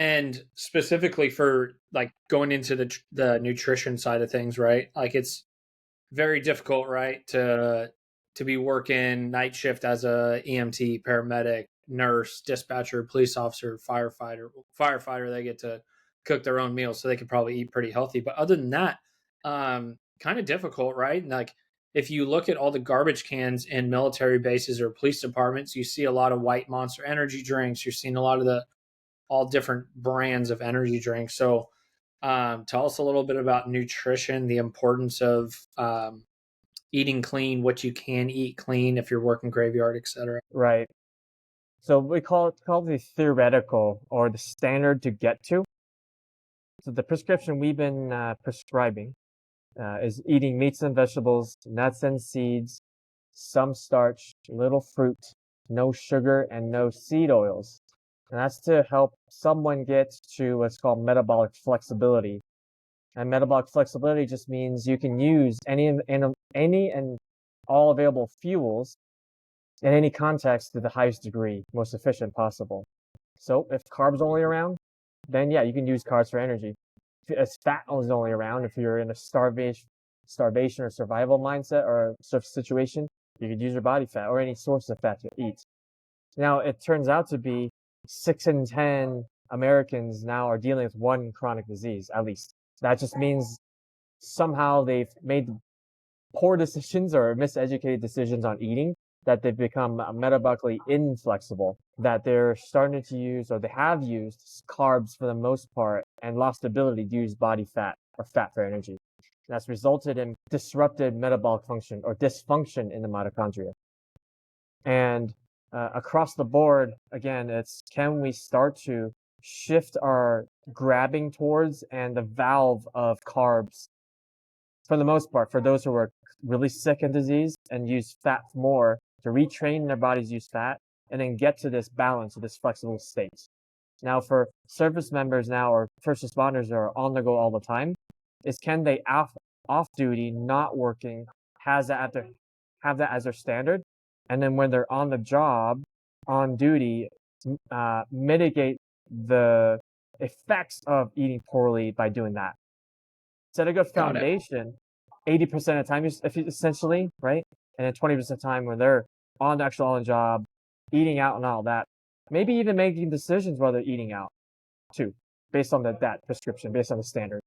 And specifically for like going into the nutrition side of things, right? Like it's very difficult, right, to be working night shift as a EMT, paramedic, nurse, dispatcher, police officer, firefighter. They get to cook their own meals, so they could probably eat pretty healthy. But other than that, kind of difficult, right? And like if you look at all the garbage cans in military bases or police departments, you see a lot of white Monster energy drinks. You're seeing a lot of the all different brands of energy drinks. So tell us a little bit about nutrition, the importance of eating clean, what you can eat clean if you're working graveyard, etc. Right. So we call it the theoretical or the standard to get to. So the prescription we've been prescribing is eating meats and vegetables, nuts and seeds, some starch, little fruit, no sugar, and no seed oils. And that's to help someone get to what's called metabolic flexibility. And metabolic flexibility just means you can use any and all available fuels in any context to the highest degree, most efficient possible. So if carbs only around, then yeah, you can use carbs for energy. If fat is only around, if you're in a starvation or survival mindset or sort of situation, you could use your body fat or any source of fat to eat. Now, it turns out to be 6 in 10 Americans now are dealing with one chronic disease, at least. That just means somehow they've made poor decisions or miseducated decisions on eating, that they've become metabolically inflexible, that they're starting to use, or they have used, carbs for the most part and lost ability to use body fat or fat for energy. That's resulted in disrupted metabolic function or dysfunction in the mitochondria. And across the board, again, it's can we start to shift our grabbing towards and the valve of carbs for the most part for those who are really sick and diseased and use fat more to retrain their bodies to use fat and then get to this balance or this flexible state. Now, for service members now or first responders that are on the go all the time, is can they off duty, not working, have that as their standard, and then when they're on the job, on duty, mitigate the effects of eating poorly by doing that. Set a good foundation 80% of the time, essentially, right? And then 20% of the time when they're on the job, eating out and all that, maybe even making decisions while they're eating out too, based on that prescription, based on the standard.